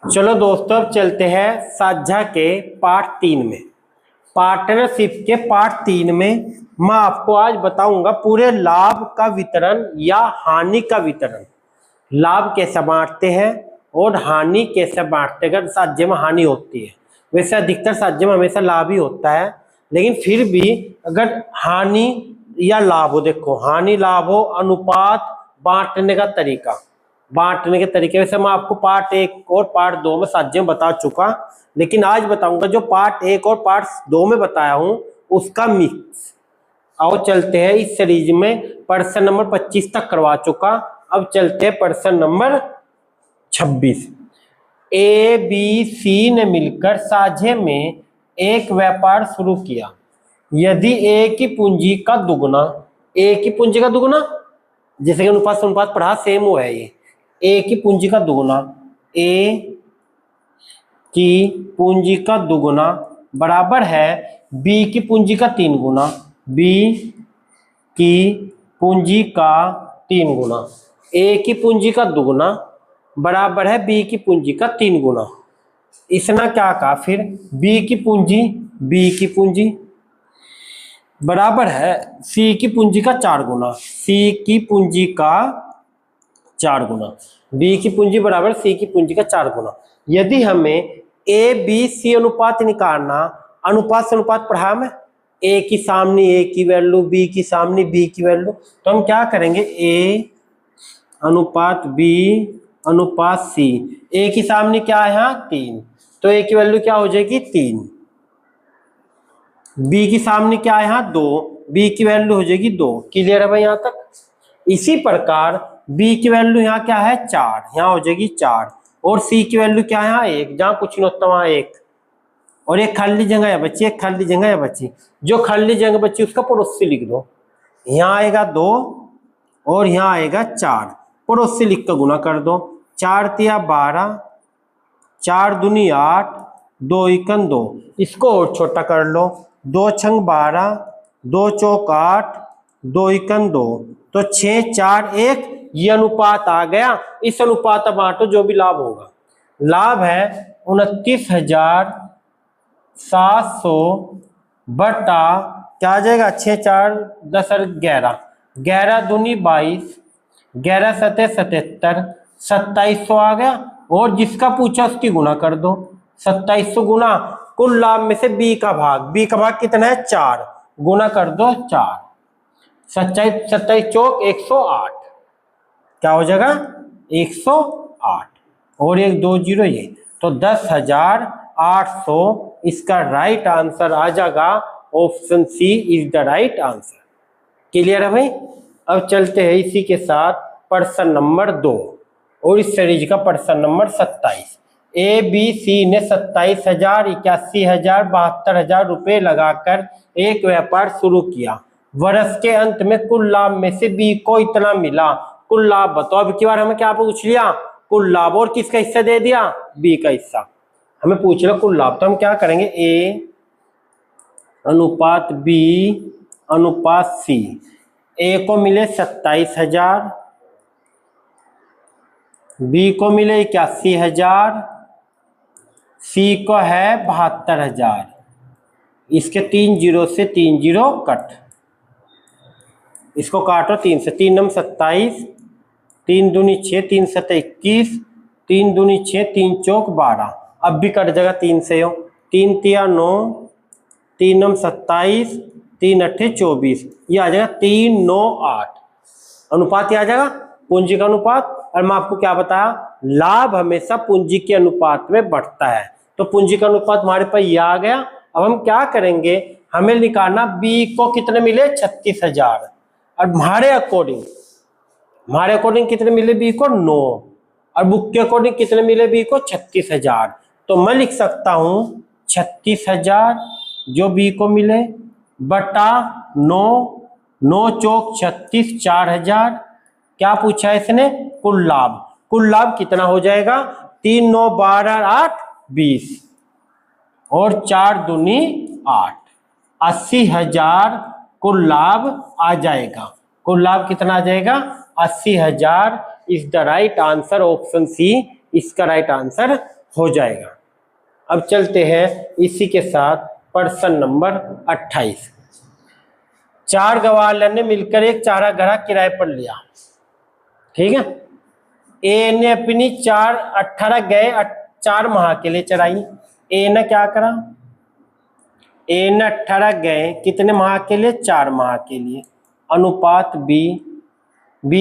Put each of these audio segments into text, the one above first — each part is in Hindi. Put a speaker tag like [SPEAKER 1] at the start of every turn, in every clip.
[SPEAKER 1] चलो दोस्तों, अब चलते हैं साझा के पार्ट 3 में। पार्टनरशिप के पार्ट 3 में मैं आपको आज बताऊंगा पूरे लाभ का वितरण या हानि का वितरण। लाभ कैसे बांटते हैं और हानि कैसे बांटते हैं। अगर साझे में हानि होती है, वैसे अधिकतर साझे में हमेशा लाभ ही होता है, लेकिन फिर भी अगर हानि या लाभ हो, देखो हानि लाभ हो, अनुपात बांटने का तरीका, बांटने के तरीके वैसे मैं आपको पार्ट 1 और पार्ट 2 में साझे में बता चुका, लेकिन आज बताऊंगा जो पार्ट 1 और पार्ट 2 में बताया हूं उसका मिक्स। आओ चलते हैं इस सीरीज में। प्रश्न नंबर 25 तक करवा चुका, अब चलते हैं प्रश्न नंबर 26। ए बी सी ने मिलकर साझे में एक व्यापार शुरू किया। यदि ए की पूंजी का दुगुना, ए की पूंजी का दुगुना, जैसे कि अनुपात अनुपात पढ़ा सेम वो है ये। ए की पूंजी का दुगुना, ए की पूंजी का दुगुना बराबर है बी की पूंजी का 3 गुना, बी की पूंजी का 3 गुना। ए की पूंजी का दुगुना बराबर है बी की पूंजी का 3 गुना। इसने क्या कहा फिर, बी की पूंजी बराबर है सी की पूंजी का 4 गुना, सी की पूंजी का 4 गुना, बी की पूंजी बराबर सी की पूंजी का 4 गुना। यदि हमें ए बी सी अनुपात निकालना, अनुपात से अनुपात पढ़ा में, ए की सामने ए की वैल्यू, बी की सामने बी की वैल्यू, तो हम क्या करेंगे, ए अनुपात बी अनुपात सी। ए की सामने क्या है यहाँ 3, तो ए की वैल्यू क्या हो जाएगी 3। बी की सामने क्या है यहाँ 2, बी की वैल्यू हो जाएगी 2। क्लियर है भाई यहाँ तक। इसी प्रकार बी की वैल्यू यहाँ क्या है 4, यहाँ हो जाएगी 4, और सी की वैल्यू क्या है यहाँ 1, जहाँ कुछ नहीं होता वहाँ 1, और एक खाली जगह है बच्ची, एक खाली जगह है बच्ची, जो खाली जगह बच्ची उसका पड़ोसी लिख दो। यहाँ आएगा 2 और यहाँ आएगा 4, पड़ोसी लिख कर गुना कर दो। 4 तिया 12, 4 दूनी 8, 2 एकम 2, इसको और छोटा कर लो। 2 छंग 12, 2 चौक 8, 2 एकम 2, तो 6 4 1, ये अनुपात आ गया। इस अनुपात बांटो जो भी लाभ होगा। लाभ है 29,700 बटा क्या आ जाएगा 6 4 10 11, 11 दूनी 22, 11 सतह 77, 2700 आ गया। और जिसका पूछा उसकी गुना कर दो। 2700 गुना कुल लाभ में से बी का भाग, बी का भाग कितना है 4, गुना कर दो 4, 27 चौक 108, क्या हो जाएगा 108, और 1 2 0 ये, तो 10,800 इसका राइट आंसर आ जाएगा। Option C is the right answer. Clear है भाई। अब चलते हैं इसी के साथ प्रश्न नंबर 2 और इस सीरीज का प्रश्न नंबर 27। ए बी सी ने 27,000, 81,000, 72,000 रुपए लगाकर एक व्यापार शुरू किया। वर्ष के अंत में कुल लाभ में से बी को इतना मिला। कुल लाभ बताओ। अब की बार हमें क्या पूछ लिया, कुल लाभ, और किसका हिस्सा दे दिया, बी का हिस्सा। हमें पूछ लिया कुल लाभ, तो हम क्या करेंगे, ए अनुपात बी अनुपात सी। ए को मिले 27,000, बी को मिले 81,000, सी को है 72,000। इसके 3 जीरो से 3 जीरो कट, इसको काटो 3 से, 3 नम 27, 3 दूनी 6, 3 सत 21, 3 दूनी 6, 3 चौक 12, अब भी कट जाएगा 3 से हो। 3 तिया 9, 3 नम 27, 3 अट्ठे 24, ये आ जाएगा 3 9 8। अनुपात आ जाएगा पूंजी का अनुपात। और मैं आपको क्या बताया, लाभ हमेशा पूंजी के अनुपात में बढ़ता है, तो पूंजी का अनुपात हमारे पास ये आ गया। अब हम क्या करेंगे, हमें निकालना बी को कितने मिले 36,000, और हमारे अकॉर्डिंग कितने मिले बी को 9, और बुक के अकॉर्डिंग कितने मिले बी को 36,000। तो मैं लिख सकता हूं 36,000 जो बी को मिले बटा 9, 9 चौक 36, 4,000। क्या पूछा इसने, कुल लाभ। कुल लाभ कितना हो जाएगा, 3 9 12 8 20, और 4 दूनी 8, 80,000 कुल लाभ आ जाएगा। कुल लाभ कितना आ जाएगा, 80,000 is the right answer. Option C इसका राइट आंसर हो जाएगा। अब चलते हैं इसी के साथ प्रश्न नंबर 28। 4 ग्वालियर ने मिलकर एक चारा घड़ा किराए पर लिया। ठीक है, ए ने अपनी 18 गए 4 माह के लिए चराई। ए ने क्या करा, ए ने 18 गए कितने माह के लिए, 4 माह के लिए, अनुपात बी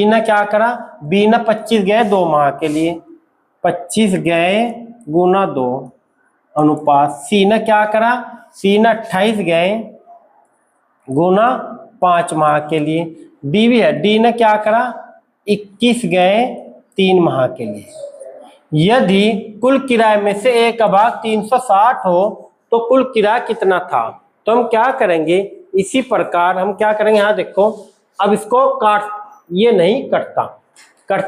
[SPEAKER 1] ने क्या करा, बी ने 25 गए 2 माह के लिए, 25 गए गुना 2, अनुपात सी ने क्या करा, सी ने 28 गए गुना 5 माह के लिए, डी भी है, डी ने क्या करा, 21 गए 3 माह के लिए। यदि कुल किराए में से एक का भाग 360 हो तो कुल किराया कितना था। तो हम क्या करेंगे, इसी प्रकार हम क्या करेंगे, यहाँ देखो, अब इसको काट, ये नहीं कटता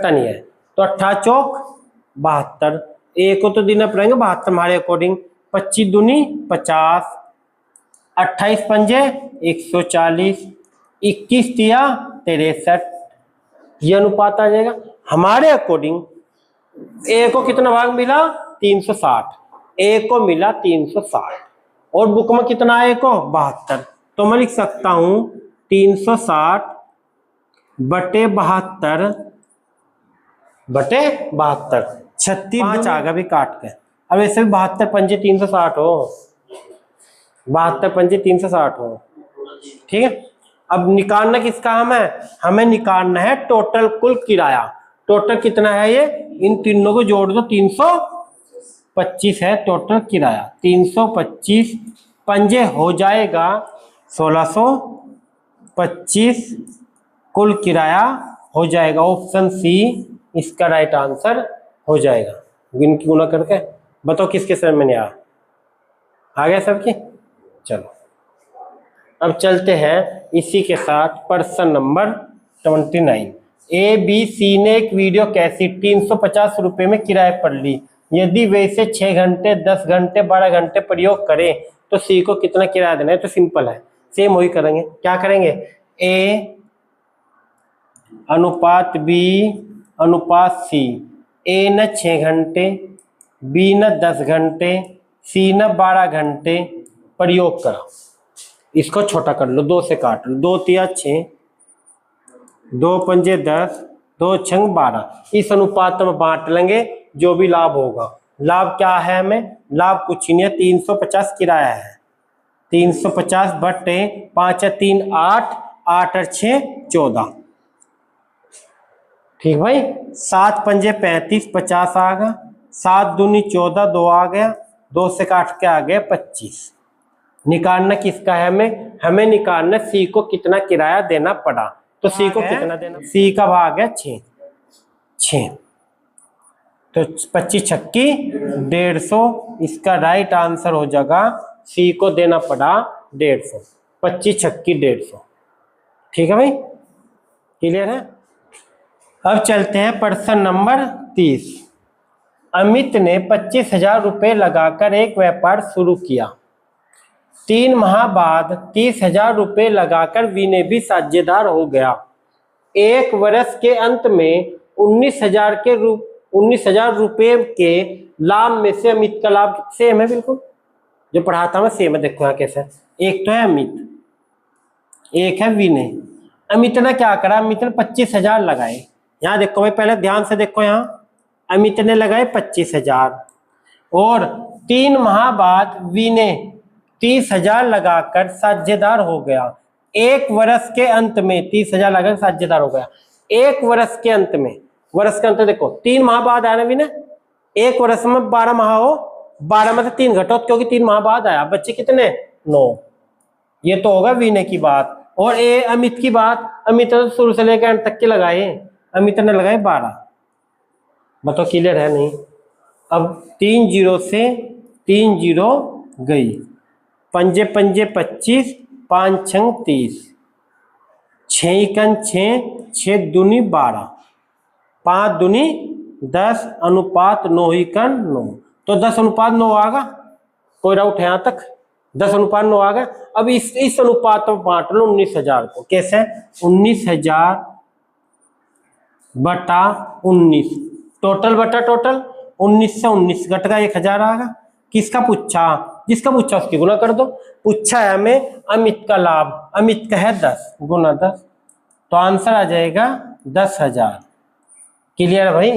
[SPEAKER 1] नहीं है, तो 18 चौक 72, ए को तो देना पड़ेंगे 72 हमारे अकॉर्डिंग, 25 दूनी 50, 28 पंजे 140, 21 तिया 63, ये अनुपात आ जाएगा। हमारे अकॉर्डिंग ए को कितना भाग मिला, 360, ए को मिला 360 और बुक में कितना है, ए को 72, तो मैं लिख सकता हूं 360 बटे 72 36 5 आगा भी काट के। अब ऐसे भी 72 पंजे 360 हो, 72 पंजे 360 हो। ठीक है, अब निकालना किसका हमें निकालना है टोटल कुल किराया। टोटल कितना है, ये इन तीनों को जोड़ दो, 325 है टोटल किराया। 325 पंजे हो जाएगा 1625 कुल किराया हो जाएगा। ऑप्शन सी इसका राइट आंसर हो जाएगा। गिन की गुना करके बताओ किसके समझ में नहीं आ गया सबकी। चलो अब चलते हैं इसी के साथ प्रश्न नंबर 29। ए बी सी ने एक वीडियो कैसेट 350 रुपये में किराए पर ली। यदि वे इसे 6 घंटे 10 घंटे 12 घंटे प्रयोग करें तो सी को कितना किराया देना है। तो सिंपल है, सेम वही करेंगे। क्या करेंगे, ए अनुपात बी अनुपात सी। ए न 6 घंटे, बी न 10 घंटे, सी न 12 घंटे प्रयोग करा। इसको छोटा कर लो, 2 से काट लो, 2 तिया 6, 2 पंजे 10, 2 छंग 12। इस अनुपात में बांट लेंगे, जो भी लाभ होगा। लाभ क्या है हमें, लाभ कुछ नहीं है, 350 किराया है। 350 बटे 5 3 8, 8 और 6 14। ठीक भाई, 7 पंजे 35, 50 आ गया, 7 दूनी 14, 2 आ गया, 2 से काट के आ गया 25। निकालना किसका है हमें निकालना सी को कितना किराया देना पड़ा। तो सी को कितना देना, सी का भाग है 6, तो 25 छक्की 150। इसका राइट आंसर हो जाएगा सी को देना पड़ा 150, 25 छक्की 150। ठीक है भाई, क्लियर है। अब चलते हैं प्रश्न नंबर 30। अमित ने 25,000 रुपये लगाकर एक व्यापार शुरू किया। 3 माह बाद 30,000 रुपये लगाकर विनय भी साझेदार हो गया। 1 वर्ष के अंत में 19,000 रुपये के लाभ में से अमित का लाभ सेम है, बिल्कुल जो पढ़ा था मैं सेम है। देखो यहाँ कैसे, एक तो है अमित, एक है विनय। अमित ने क्या करा, अमित ने 25,000 लगाए। यहाँ देखो भाई, पहले ध्यान से देखो, यहाँ अमित ने लगाए 25,000 और 3 माह बाद विनय 30,000 लगाकर साझेदार हो गया। 1 वर्ष के अंत में 30,000 लगाकर साझेदार हो गया। 1 वर्ष के अंत में, वर्ष के अंत देखो 3 माह बाद आया ना विनय। 1 वर्ष में 12 माह हो, 12 में से 3 घटो, क्योंकि 3 माह बाद आया। बच्चे कितने, 9। ये तो होगा विनय की बात। और ये अमित की बात, अमित तो शुरू से लेकर अंत तक के लगाए, अमित ने लगाए 12। बताओ क्लियर है नहीं। अब 3 जीरो से 3 जीरो गई, पंजे पंजे 25, 5 छंग 30, 6 इकन 6, 6 दूनी 12, 5 दूनी 10, अनुपात 9 इकन 9। तो 10 अनुपात 9 आ गया, कोई डाउट है यहाँ तक, 10 अनुपात 9 आ गया। अब इस अनुपात में बांट लो 19,000 को। कैसे, 19,000 बटा 19, टोटल बटा टोटल। 19 से 19 घट का 1000 आ गया। किसका पूछा? जिसका पूछा उसकी गुना कर दो। पूछा है हमें अमित का लाभ, अमित का है 10 गुना 10, तो आंसर आ जाएगा 10,000। क्लियर है भाई?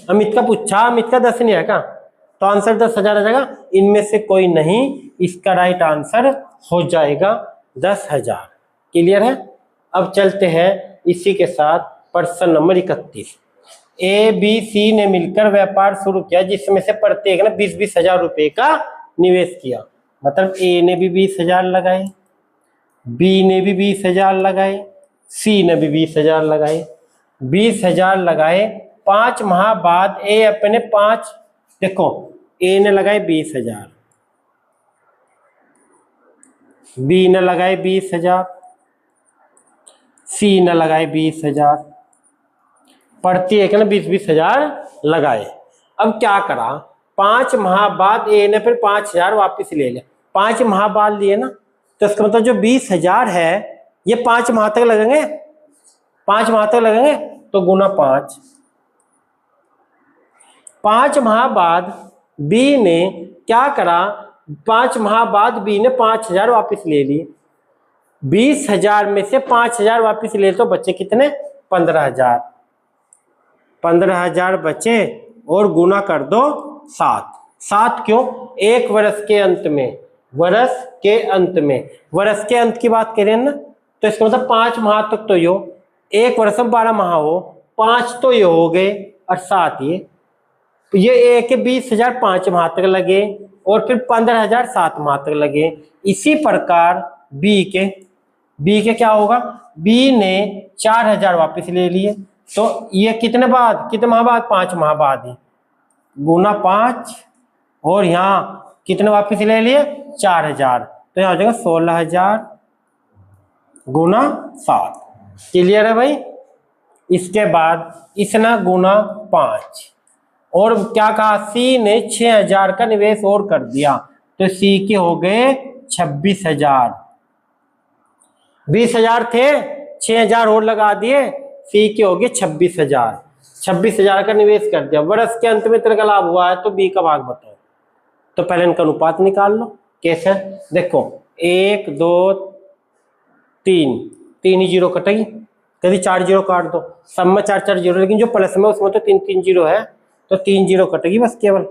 [SPEAKER 1] अमित का पूछा, अमित का 10 नहीं है क्या, तो आंसर 10,000 आ जाएगा। इनमें से कोई नहीं, इसका राइट आंसर हो जाएगा 10,000। क्लियर है? अब चलते हैं इसी के साथ प्रश्न नंबर 31। ए बी सी ने मिलकर व्यापार शुरू किया जिसमें से प्रत्येक ने 20-20 हजार रुपए का निवेश किया। मतलब ए ने भी 20,000 लगाए, बी ने भी 20,000 लगाए, सी ने भी 20,000 लगाए। 20,000 लगाए, 5 माह बाद ए अपने 5, देखो ए ने लगाए 20,000, बी ने लगाए 20,000, सी ने लगाए 20,000, प्रत्येक ने 20-20 हजार लगाए। अब क्या करा, 5 माह बाद ए ने फिर 5,000 वापिस ले लिया। 5 माह बाद लिए ना, तो इसका मतलब जो 20,000 है ये 5 माह तक लगेंगे, 5 माह तक लगेंगे, तो गुना 5। 5 माह बाद बी ने क्या करा, 5 माह बाद बी ने 5,000 वापिस ले लिए। 20,000 में से 5,000 वापिस ले तो बचे कितने? 15,000। 15,000 बचे और गुना कर दो 7। 7 क्यों? एक वर्ष के अंत में, वर्ष के अंत में, वर्ष के अंत की बात करें ना, तो इसका मतलब 5 माह तक तो यो, एक वर्ष में 12 माह हो, 5 तो ये हो गए और 7 ये ए के 20,000 5 माह तक लगे और फिर 15,000 7 माह तक लगे। इसी प्रकार बी के क्या होगा, बी ने 4,000 वापस ले लिए, तो ये कितने माह बाद? 5 माह बाद ही, गुना 5 और यहाँ कितने वापस ले लिए? 4,000, तो यहाँ हो जाएगा 16,000 गुना 7। क्लियर है भाई? इसके बाद इसने गुना 5 और क्या कहा, सी ने 6,000 का निवेश और कर दिया, तो सी के हो गए 26,000। 20,000 थे, 6,000 और लगा दिए, सी के हो गए 26,000। 26,000 का निवेश कर दिया, वर्ष के अंत में तेरे का लाभ हुआ है, तो बी का भाग बताओ। तो पहले इनका अनुपात निकाल लो। कैसे? देखो 1 2 3 ही जीरो कटेगी, कभी 4 जीरो काट दो, सब में 4-4 जीरो, लेकिन जो प्लस में उसमें तो 3-3 जीरो है, तो 3 जीरो कटेगी बस, केवल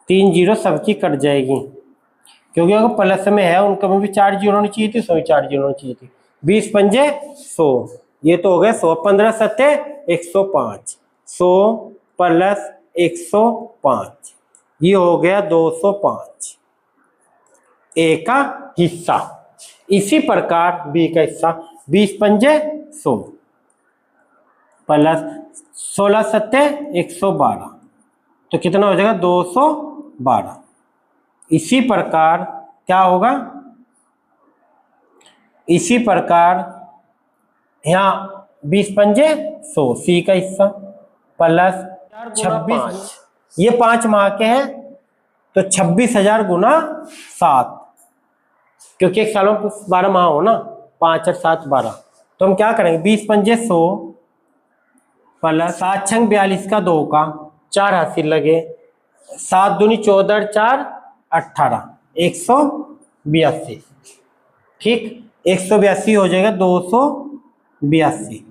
[SPEAKER 1] 3 जीरो सबकी कट जाएगी, क्योंकि अगर प्लस में है उनका में भी 4 जीरो होनी चाहिए थी, 4 जीरो होनी चाहिए थी। 20 पंजे 100, ये तो हो गए 100, 15 सत्ते 105, 100 प्लस 105, ये हो गया 205 ए का हिस्सा। इसी प्रकार बी का हिस्सा 20 पंजे 100 प्लस 16 सत्ते 112, तो कितना हो जाएगा 212। इसी प्रकार क्या होगा, इसी प्रकार यहाँ 20 पंजे 100 सी का हिस्सा प्लस 26, ये 5 माह के हैं, तो 26,000 गुना 7, क्योंकि एक साल में 12 माह हो ना, 5 और 7 12, तो हम क्या करेंगे, 20 पंजे 100 प्लस 7 छंग 42 का 2 का 4 हासिल लगे, 7 दूनी 14 4 18, 182। ठीक, 182 हो जाएगा 282,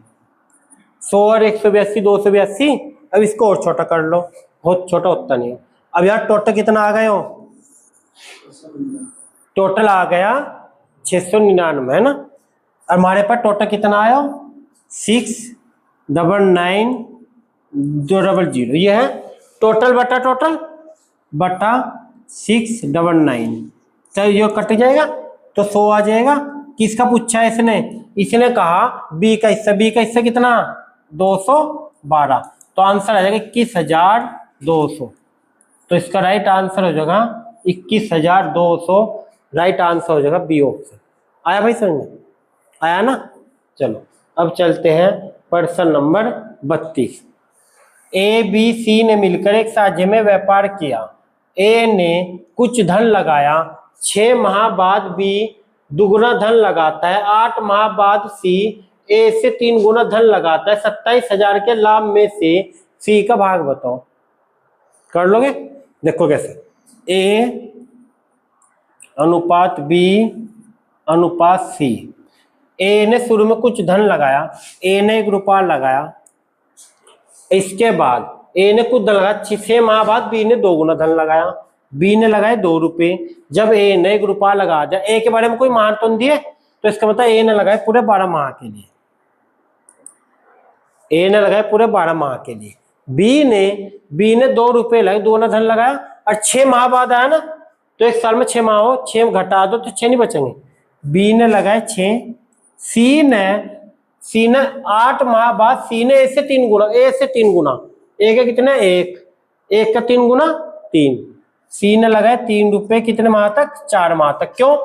[SPEAKER 1] 100 और 182 282। अब इसको और छोटा कर लो, बहुत छोटा होता नहीं है। अब यार टोटल कितना आ गए हो, टोटल आ गया 699 है ना, और हमारे पास टोटल कितना आया 699,200, ये है टोटल बटा 699, तो ये कट जाएगा, तो 100 आ जाएगा। किसका पूछा है इसने कहा बी का हिस्सा कितना 212, तो आंसर आ जाएगा 21,200, तो इसका राइट आंसर हो जाएगा 21,200, राइट आंसर हो जाएगा बी ऑप्शन। आया भाई समझ में? आया ना? चलो अब चलते हैं प्रश्न नंबर 32। ए बी सी ने मिलकर एक साझे में व्यापार किया। ए ने कुछ धन लगाया, 6 माह बाद बी दुगुना धन लगाता है, 8 माह बाद सी ए से 3 गुना धन लगाता है, 27,000 के लाभ में से सी का भाग बताओ। कर लोगे? देखो कैसे, ए अनुपात बी अनुपात सी। ए ने शुरू में कुछ धन लगाया, ए ने 1 रुपया लगाया, इसके बाद ए ने कुछ धन लगाया, 6 माह बाद बी ने 2 गुना धन लगाया, बी ने लगाए 2 रुपये। जब ए ने 1 रुपया लगा दिया, ए के बारे में कोई मान तो नहीं दिए, तो इसका मतलब ए ने लगाए पूरे 12 माह के लिए, ए ने लगाए पूरे 12 माह के लिए। बी ने 2 रुपये लगे, 2 गुना धन लगाया, और 6 माह बाद आया ना, तो 1 साल में 6 माह हो, 6 घटा दो तो 6 नहीं बचेंगे। बी ने लगाए 6, सी ने 8 माह बाद सी ने ए से 3 गुना, ए के कितने, 1 का 3 गुना 3। सी ने लगाए 3 रुपये कितने माह तक, 4 माह तक। क्यों?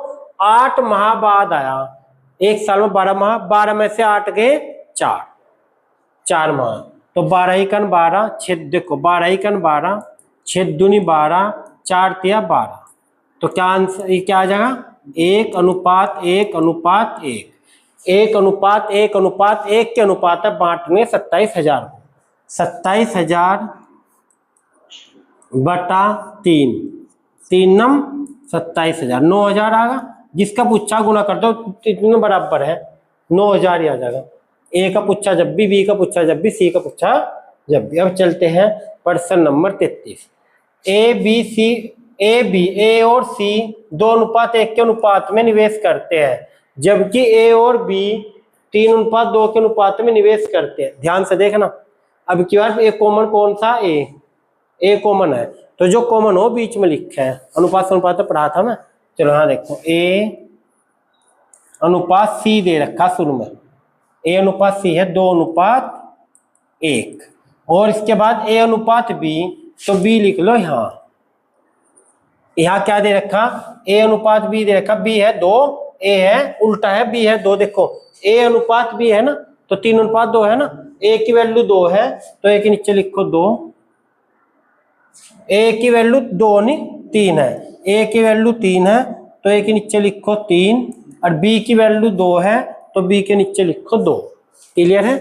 [SPEAKER 1] 8 माह बाद आया, 1 साल में 12 माह, 12 में से 8 गए 4 माह, तो 12 ही कन 12, 6 देखो 12 ही कन 12, 6 दूनी 12, 4 तिया 12। तो क्या आंसर, ये क्या आ जाएगा, 1 अनुपात 1 अनुपात 1, 1 अनुपात 1 अनुपात 1 के अनुपात है, बांटने 27,000 को, 27,000 बटा 3, 3 नम 27,000, 9,000 आएगा। जिसका पुच्छा गुना कर दो, इतने बराबर है, 9,000 ही आ जाएगा। ए का पुच्छा जब भी, बी का पुच्छा जब भी, सी का पुच्छा जब भी। अब चलते हैं प्रश्न नंबर 33। ए और सी 2 अनुपात 1 के अनुपात में निवेश करते हैं, जबकि ए और बी 3 अनुपात 2 के अनुपात में निवेश करते हैं। ध्यान से देखना, अब की बार ए कॉमन कौन सा, ए कॉमन है, तो जो कॉमन हो बीच में लिखा है, अनुपात से अनुपात तो पढ़ा था मैं। चलो हाँ देखो, ए अनुपात सी दे रखा शुरू में, ए अनुपात सी है 2 अनुपात 1, और इसके बाद ए अनुपात बी, तो बी लिख लो यहाँ क्या दे रखा, ए अनुपात बी दे रखा, बी है 2, ए है उल्टा है, बी है 2। देखो ए अनुपात बी है ना, तो 3 अनुपात 2 है ना, ए की वैल्यू 2 है, तो ए के नीचे लिखो 2, ए की वैल्यू 2 नहीं 3 है, ए की वैल्यू 3 है, तो ए के नीचे लिखो 3, और बी की वैल्यू 2 है, तो बी के नीचे लिखो 2। क्लियर है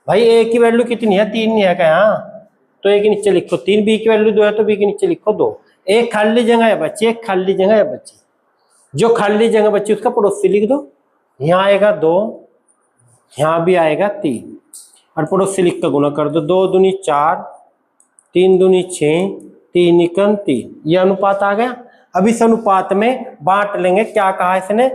[SPEAKER 1] भाई? ए की वैल्यू कितनी है, 3 नहीं है क्या, तो ए के नीचे लिखो 3, बी की वैल्यू 2 है, तो बी के नीचे लिखो 2। एक खाली जगह है बच्ची, एक खाली जगह है बच्ची, जो खाली जगह बच्ची उसका पड़ोसी लिख दो। यहाँ आएगा 2, यहाँ भी आएगा 3, और पड़ोसी लिख कर गुना कर दो, 2 दूनी 4, 3 दूनी 6, 3 एकम 3, ये अनुपात आ गया। अब इस अनुपात में बांट लेंगे, क्या कहा इसने,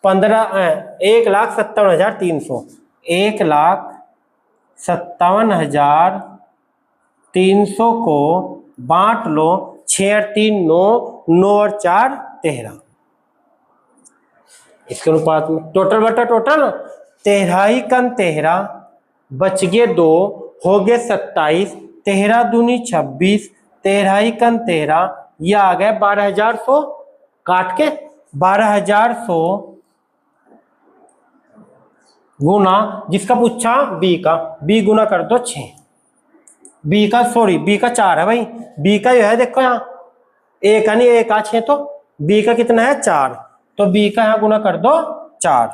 [SPEAKER 1] 1,57,300, 1,57,300 को बांट लो, 6 और 3 9, 9 और 4 13। इसके अनुपात में टोटल बटा टोटल, 13 ही कन 13, बच गए 2, हो गए 27, 13 दूनी 26, 13 ही कन 13, ये आ गए 12,100, काट के 12,100 गुना, जिसका पूछा बी का, बी गुना कर दो 6, बी का 4 है भाई, बी का जो है देखो यहाँ, ए का नहीं, ए का 6, तो बी का कितना है 4, तो बी का यहाँ गुना कर दो 4,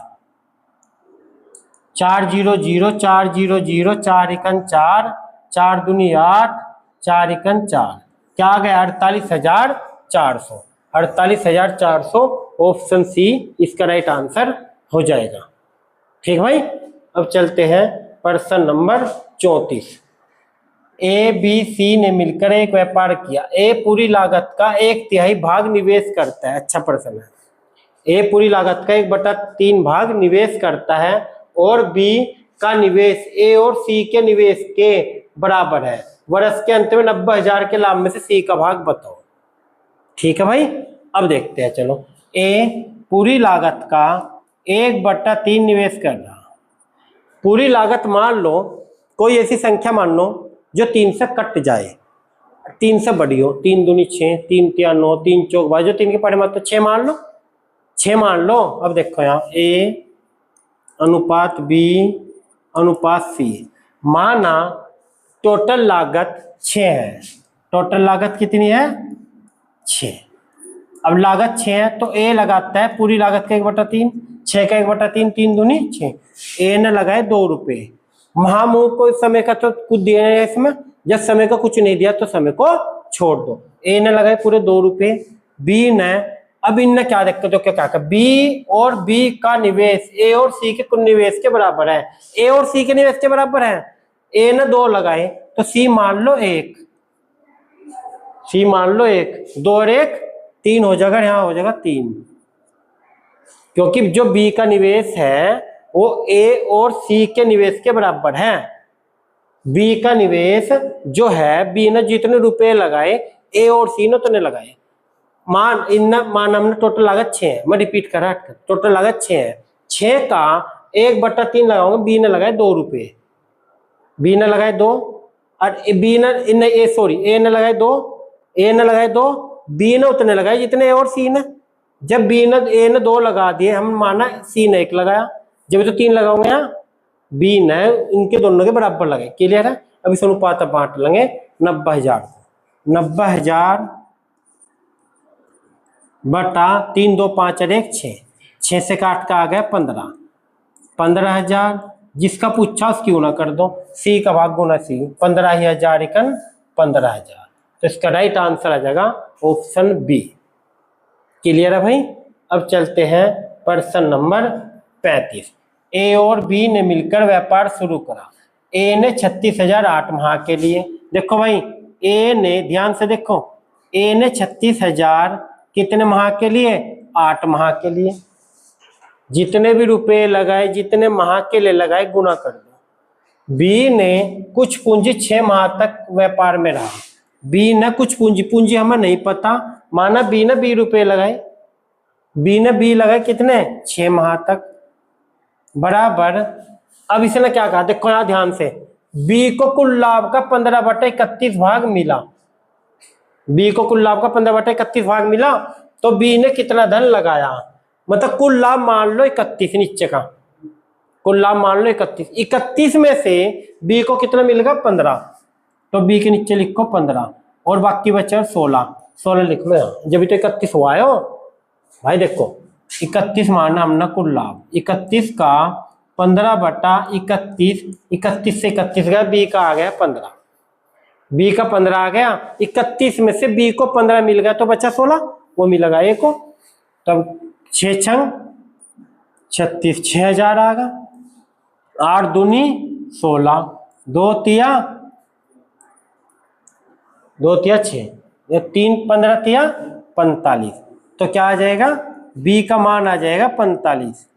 [SPEAKER 1] 4 0 0, 4 0 0, 4 एकन 4, 4 दूनी 8, 4 एकन 4, क्या आ गया 48,400, 48,400 ऑप्शन सी इसका राइट आंसर हो जाएगा। ठीक भाई? अब चलते हैं प्रश्न नंबर 34। ए बी सी ने मिलकर एक व्यापार किया, ए पूरी लागत का 1/3 भाग निवेश करता है। अच्छा प्रश्न है। ए पूरी लागत का 1/3 भाग निवेश करता है, और बी का निवेश ए और सी के निवेश के बराबर है। वर्ष के अंत में 90,000 के लाभ में से सी का भाग बताओ। ठीक है भाई? अब देखते हैं, चलो। ए पूरी लागत का 1/3 निवेश कर रहा। पूरी लागत मान लो, कोई ऐसी संख्या मान लो जो 3 से कट जाए, 3 से बड़ी हो, 3 दूनी 6, 3 तिया 9, 3 चौक 12, जो 3 के पड़े मत तो 6 मान लो, 6 मान लो। अब देखो यहाँ ए अनुपात बी अनुपात सी, माना टोटल लागत 6 है। टोटल लागत कितनी है? 6। अब लागत 6 है तो ए लगाता है पूरी लागत का 1/3, 6 का 1/3, 3 दूनी 6। ए ने लगाए 2 रुपये। महामूह को इस समय का तो कुछ दिए है इसमें, जब समय का कुछ नहीं दिया तो समय को छोड़ दो। ए ने लगाए पूरे 2 रुपए, बी ने, अब इनने क्या देखते हो क्या क्या, बी और बी का निवेश ए और सी के कुल निवेश के बराबर है। ए और सी के निवेश के बराबर है। ए ने 2 लगाए तो सी मान लो 1, सी मान लो 1, 2 और 1 3 हो जाएगा, यहां हो जाएगा 3, क्योंकि जो बी का निवेश है वो ए और सी के निवेश के बराबर है। बी का निवेश जो है, बी ने जितने रुपए लगाए ए और सी ने उतने लगाए। मान हमने टोटल लागत 6 है, मैं रिपीट कर रहा, टोटल लागत 6 है। 6 का 1/3 लगाऊंगा, बी ने लगाए 2 रुपए, बी ने लगाए 2, और बी ने ए ने लगाए 2, ए ने लगाए 2, बी ने उतने लगाए जितने ए और सी ने। जब बी ने ए ने 2 लगा दिए, हम माना सी ने 1 लगाया, जब तो 3 लगाओगे यहाँ, बी ने इनके दोनों के बराबर लगाए। क्लियर है? अब इस अनुपात बांट लेंगे 90,000, 90,000 बटा 3 2 5 और 1 6, 6 से काट का आ गया 15, 15,000, जिसका पूछा उसकी गुना कर दो, सी का भाग गुना सी, 15,000 एकन 15,000, तो इसका राइट आंसर आ जाएगा ऑप्शन बी। क्लियर है भाई? अब चलते हैं प्रश्न नंबर 35। ए और बी ने मिलकर व्यापार शुरू करा। ए ने 36,000 8 माह के लिए, देखो भाई ए ने, ध्यान से देखो, ए ने 36,000 कितने माह के लिए? 8 माह के लिए। जितने भी रुपए लगाए, जितने माह के लिए लगाए, गुना कर दो। बी ने कुछ पूंजी 6 माह तक व्यापार में रहा। बी ने कुछ पूंजी हमें नहीं पता, माना बी ने 20 रुपए लगाए, बी ने बी लगाए कितने? 6 माह तक, बराबर। अब इसने क्या कहा, देखो यहां ध्यान से, बी को कुल लाभ का 15/31 भाग मिला, बी को कुल लाभ का 15/31 भाग मिला, तो बी ने कितना धन लगाया, मतलब कुल लाभ मान लो 31, नीचे का कुल लाभ मान लो 31, 31 में से बी को कितना मिलेगा? 15, तो बी के नीचे लिखो 15 और बाकी बचा 16, 16 लिख लो यहाँ, जब तो 31 हुआ है भाई। देखो 31 माना हमने कुल लाभ, 31 का 15/31, 31 से 31 गया, बी का आ गया 15, बी का 15 आ गया, 31 में से बी को 15 मिल गया तो बचा 16, वो मिलेगा ए को, तब 6 छंग 36, 6,000 आ गया, 8 दूनी 16, 2 तिया 6, 3 15 तिया 45, तो क्या आ जाएगा? बी का मान आ जाएगा 45,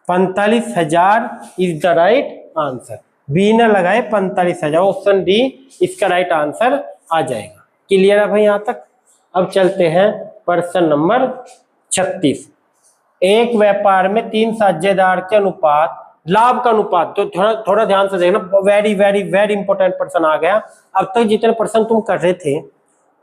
[SPEAKER 1] 45,000 is the right answer. B ने लगाए 45,000, ऑप्शन डी इसका राइट आंसर आ जाएगा। क्लियर है भाई यहाँ तक? अब चलते हैं प्रश्न नंबर 36। एक व्यापार में 3 साझेदार के अनुपात, लाभ का अनुपात, तो थोड़ा ध्यान से देखना, वेरी वेरी वेरी इंपॉर्टेंट प्रश्न आ गया। अब तक जितने प्रश्न तुम कर रहे थे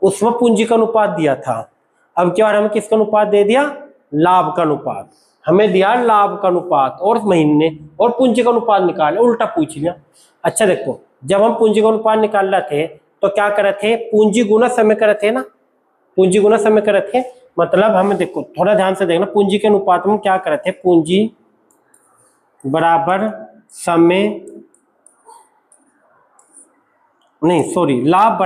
[SPEAKER 1] उसमें पूंजी का अनुपात दिया था, अब क्या हमें किसका अनुपात दे दिया? लाभ का अनुपात। हमें दिया लाभ का अनुपात और महीने और पूंजी का अनुपात निकाल, उल्टा पूछ लिया। अच्छा देखो, जब हम पूंजी का अनुपात निकाल रहे थे तो क्या कर रहे थे? पूंजी गुना समय कर रहे थे ना, पूंजी गुना समय कर रहे थे, मतलब हमें देखो थोड़ा ध्यान से देखना, पूंजी के अनुपात में क्या कर रहे थे? पूंजी बराबर समय, नहीं सॉरी, लाभ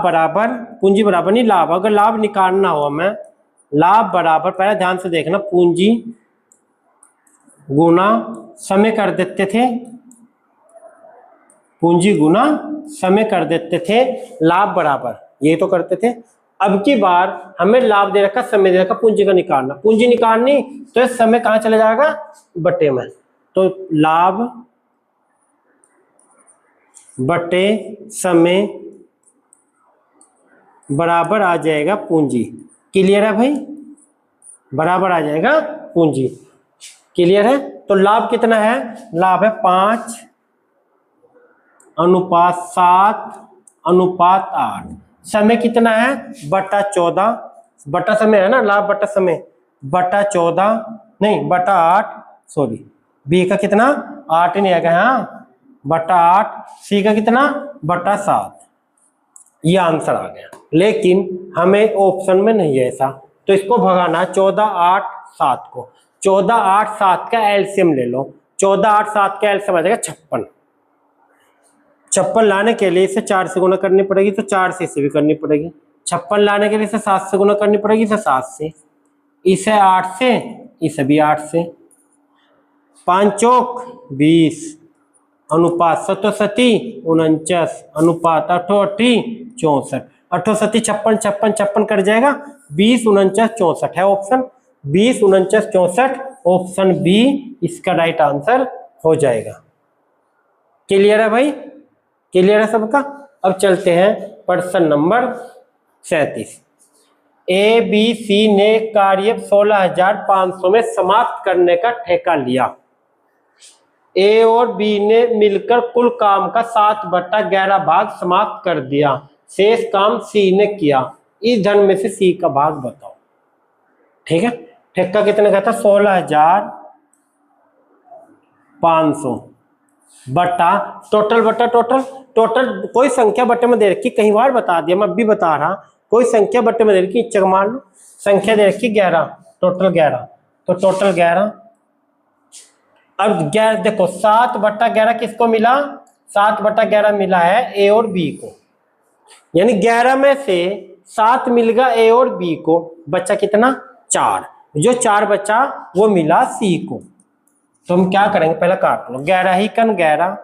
[SPEAKER 1] बराबर पूंजी बराबर नहीं लाभ, अगर लाभ निकालना हो हमें, लाभ बराबर, पहले ध्यान से देखना, पूंजी गुना समय कर देते थे, पूंजी गुना समय कर देते थे, लाभ बराबर, ये तो करते थे। अब की बार हमें लाभ दे रखा, समय दे रखा, पूंजी का निकालना, पूंजी निकालनी तो समय कहां चला जाएगा? बटे में, तो लाभ बटे समय बराबर आ जाएगा पूंजी। क्लियर है भाई? बराबर आ जाएगा पूंजी। क्लियर है? तो लाभ कितना है? लाभ है 5:7:8। समय कितना है? बटा 14, बटा समय है ना, लाभ बटा समय, बटा 14 नहीं बटा 8, सॉरी, बी का कितना? 8 नहीं आएगा, हाँ बटा 8, सी का कितना? बटा 7, ये आंसर आ गया। लेकिन हमें ऑप्शन में नहीं है ऐसा, तो इसको भगाना 14 8 7 को, 14 8 7 का एलसीएम ले लो, 14 8 7 का एलसीएम आ जाएगा 56, 56 लाने के लिए इसे 4 से गुना करनी पड़ेगी, तो 4 से इसे भी करनी पड़ेगी। 56 लाने के लिए इसे 7 से गुना करनी पड़ेगी, इसे 7 से, इसे 8 से, इसे भी 8 से। 5 चौक 20, अनुपात 7 49, अनुपात 8 64, 8 7 56 56 56 कट जाएगा, 20 49 64 है ऑप्शन, 20 49 64 ऑप्शन बी इसका राइट आंसर हो जाएगा। क्लियर है भाई, क्लियर है सबका। अब चलते हैं प्रश्न नंबर 37। ए बी सी ने कार्य 16,500 में समाप्त करने का ठेका लिया। ए और बी ने मिलकर कुल काम का 7/11 भाग समाप्त कर दिया, शेष काम सी ने किया, इस धन में से सी का भाग बताओ। ठीक है, ठेका कितने का था? 16,500 बटा टोटल, बटा टोटल, टोटल कोई संख्या बटे में दे रखी, कई बार बता दिया, मैं अब भी बता रहा, कोई संख्या बटे में दे रखी, चेक मान लो, संख्या दे रखी 11, टोटल 11, तो टोटल 11। अब 11 देखो, 7/11 किसको मिला? 7/11 मिला है ए और बी को, यानी 11 में से 7 मिल गया ए और बी को, बचा कितना? 4, जो 4 बचा वो मिला सी को। तो हम क्या करेंगे, पहले काट लो, 11 ही कन 11,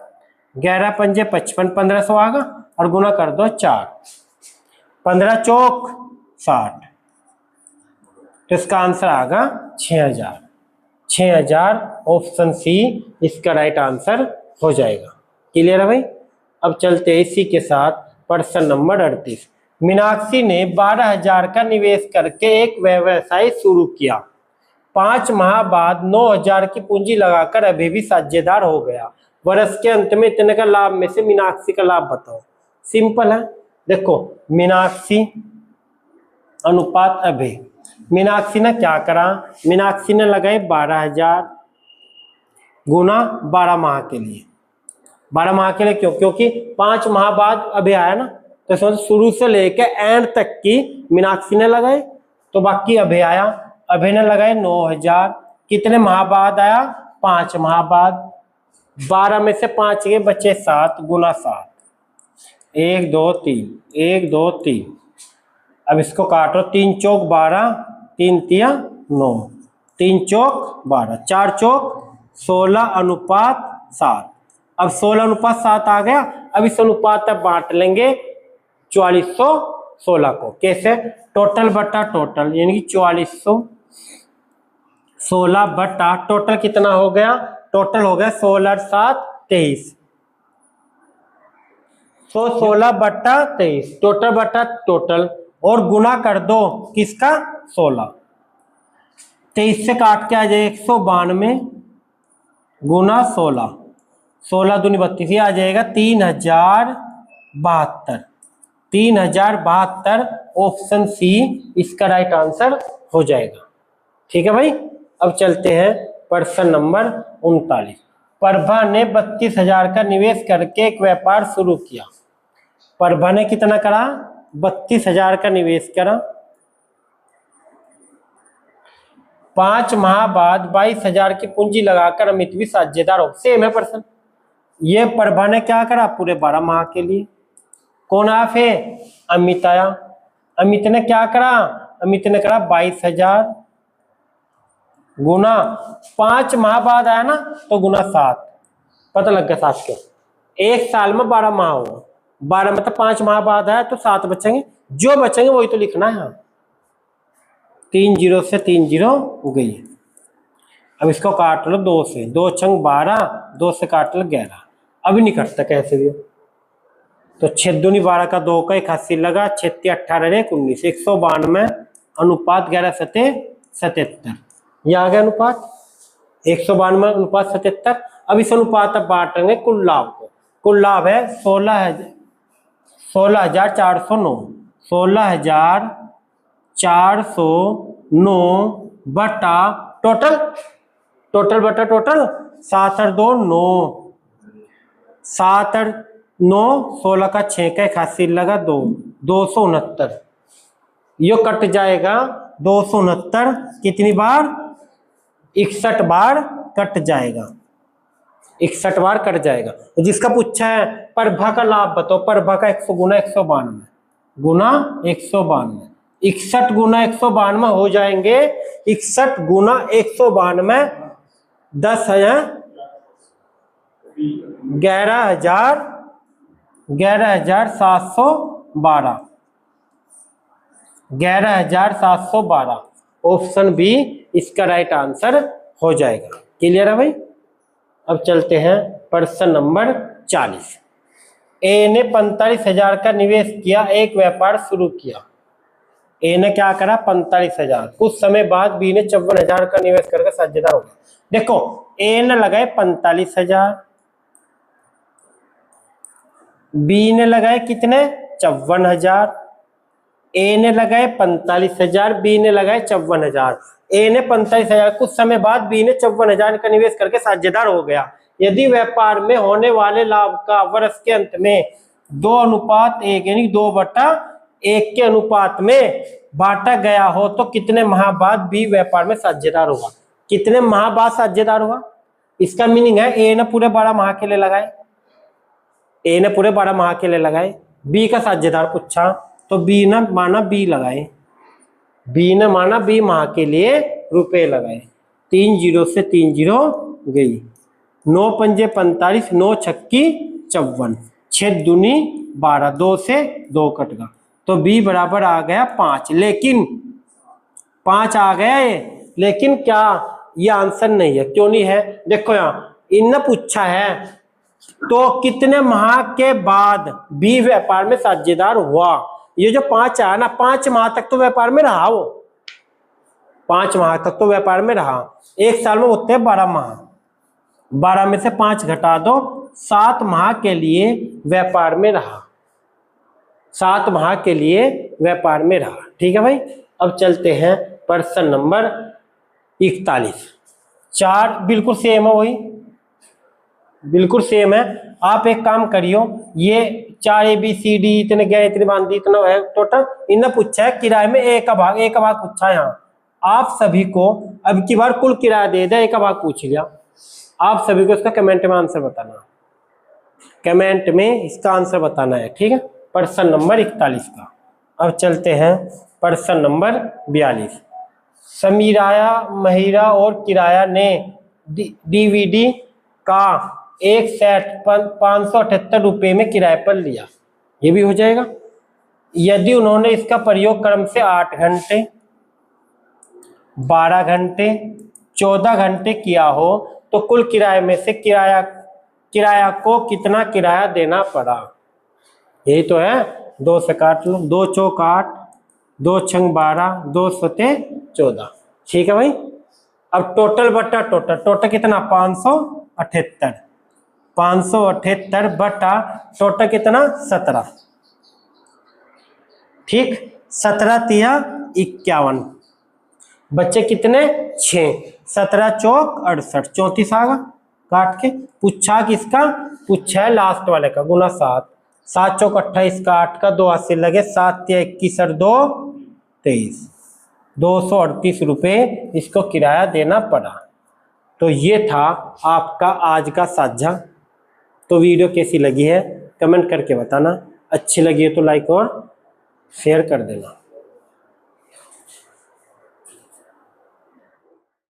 [SPEAKER 1] 11 पंजे 55, 1500 आगा, और गुना कर दो 4, 15 चौक 60, तो इसका आंसर आगा 6000, 6000 ऑप्शन सी इसका राइट आंसर हो जाएगा। क्लियर है भाई। अब चलते हैं इसी के साथ प्रश्न नंबर 38। मीनाक्षी ने 12,000 का निवेश करके एक व्यवसाय शुरू किया, 5 माह बाद 9,000 की पूंजी लगाकर अभी भी साझेदार हो गया, वर्ष के अंत में इतने का लाभ में से मीनाक्षी का लाभ बताओ। सिंपल है, देखो मीनाक्षी अनुपात अभी, मीनाक्षी ने क्या करा, मीनाक्षी ने लगाए 12,000 गुना 12 माह के लिए, 12 माह के लिए क्यों? क्योंकि 5 माह बाद अभी आया ना, तो समझ शुरू से लेके एंड तक की मीनाक्षी ने लगाए, तो बाकी अभी आया, अभी ने लगाए 9,000, कितने माह बाद आया? 5 माह बाद, 12 में से 5 गए, बचे 7, गुना 7, 1 2 3, 1 2 3, अब इसको काटो, 3 चौक 12, 3 तिया 9, 3 चौक 12, 4 चौक 16 अनुपात 7, अब 16 अनुपात 7 आ गया। अब इस अनुपात तक बांट लेंगे 4416 को, कैसे? टोटल बटा टोटल, यानी कि 4416 बटा टोटल कितना हो गया? टोटल हो गया 16 7 23, तो 16 बटा 23, टोटल बटा टोटल, और गुना कर दो किसका? 16, 23 से काट के आ जाए 192 गुना 16, 16 दूनी 32, ये आ जाएगा 3072, 3072 ऑप्शन सी इसका राइट आंसर हो जाएगा। ठीक है भाई। अब चलते हैं प्रश्न नंबर 39। प्रभा ने 32,000 का निवेश करके एक व्यापार शुरू किया। प्रभा ने कितना करा? 32,000 का निवेश करा, 5 माह बाद 22,000 की पूंजी लगाकर अमित भी साझेदार हो। सेम है प्रश्न। ये प्रभा ने क्या करा? पूरे 12 माह के लिए। कौन आप है? अमित आया। अमित ने क्या करा? अमित ने करा 22,000 गुना 5 माह बाद आया ना, तो गुना 7, पता लग गया 7 के। एक साल में 12 माह हुआ, 12 मतलब 5 माह बाद आया तो 7 बचेंगे, जो बचेंगे वही तो लिखना है। 3 0 से 3 0 हो गई। अब इसको काट लो 2 से, 2 छंग 12, 2 से काट लो 11, अभी नहीं कटता कैसे भी। तो 6 दूनी 12 का 2 का 81 लगा, 6 18 19, 192 अनुपात 11 सते 77, ये आ गया अनुपात 192 अनुपात 77। अब इस अनुपात अब बांटेंगे कुल लाभ को। कुल लाभ है 16,409, 16,409 बटा टोटल, टोटल बटा टोटल 7 और 2 9, 7 और 9, 16 का 6 का 81 लगा 2, 269, यो कट जाएगा 269 कितनी बार? 61 बार कट जाएगा। 61 बार कट जाएगा। तो जिसका पूछा है प्रभा का लाभ बताओ, प्रभा का 100 गुना 192 गुना 192, 61 गुना 192 हो जाएंगे, 61 गुना 192 10 है 11,712, 11,712 ऑप्शन बी इसका राइट आंसर हो जाएगा। क्लियर है भाई। अब चलते हैं प्रश्न नंबर 40। ए ने 45,000 का निवेश किया, एक व्यापार शुरू किया। ए ने क्या करा 45,000, कुछ समय बाद बी ने 54,000 का निवेश करके साझेदार हो गया। देखो ए ने लगाए 45,000, बी ने लगाए कितने 54,000, ए ने लगाए 45,000, बी ने लगाए 54,000। ए ने 45,000, कुछ समय बाद बी ने 54,000 का निवेश करके साझेदार हो गया। यदि व्यापार में होने वाले लाभ का वर्ष के अंत में 2:1 यानी 2/1 के अनुपात में बांटा गया हो तो कितने माह बाद बी व्यापार में साझेदार होगा। कितने माह बाद साझेदार होगा, इसका मीनिंग है ए ने पूरे 12 माह के लिए लगाए, ए ने पूरे 12 माह के लिए लगाए, बी का साझेदार पूछा तो बी ने माना बी लगाए, बी ने माना बी माह के लिए रुपए लगाए। 3 जीरो से 3 जीरो गई, 9 पंजे 45, 9 छक्की 54, 6 दूनी 12, 2 से 2 कट गया तो बी बराबर आ गया 5। लेकिन 5 आ गया ये, लेकिन क्या ये आंसर नहीं है? क्यों नहीं है? देखो यहाँ इनने पूछा है तो कितने माह के बाद बी व्यापार में साझेदार हुआ। ये जो 5 आया ना, 5 माह तक तो व्यापार में रहा, वो 5 माह तक तो व्यापार में रहा। एक साल में होते हैं 12 माह, 12 में से 5 घटा दो, 7 माह के लिए व्यापार में रहा, 7 माह के लिए व्यापार में रहा। ठीक है भाई। अब चलते हैं प्रश्न नंबर 41। 4 बिल्कुल सेम है, वही बिल्कुल सेम है। आप एक काम करियो, ये 4 ABCD इतने गए, इतने बांधी, इतना है टोटल। इन्हें पूछा है किराए में ए का भाग, ए का भाग पूछा है यहाँ। आप सभी को अब की बार कुल किराया दे दे, ए का भाग पूछ लिया। आप सभी को इसका कमेंट में आंसर बताना, कमेंट में इसका आंसर बताना है। ठीक है, प्रश्न नंबर 41 का। अब चलते हैं प्रश्न नंबर 42। समीराया, महिरा और किराया ने DVD का एक सेट 578 रुपये में किराए पर लिया। ये भी हो जाएगा। यदि उन्होंने इसका प्रयोग क्रम से 8 घंटे, 12 घंटे, 14 घंटे किया हो तो कुल किराए में से किराया को कितना किराया देना पड़ा। यही तो है, 2 से काट लो, 2 चौक 8, 2 छंग 12, 2 सते 14। ठीक है भाई। अब टोटल बटा टोटल, टोटल कितना 578, 578 बटा टोटल कितना 17। ठीक, 17 तिया 51, बच्चे कितने 6, 17 चौक 68, 34 आगा काट के। पूछा किसका, पूछा है लास्ट वाले का, गुना 7, 7 चौक 28 का 8 का 2 80 लगे, 7 तिया 21 और 2 23, 238 रुपये इसको किराया देना पड़ा। तो ये था आपका आज का साझा। तो वीडियो कैसी लगी है कमेंट करके बताना, अच्छी लगी है तो लाइक और शेयर कर देना।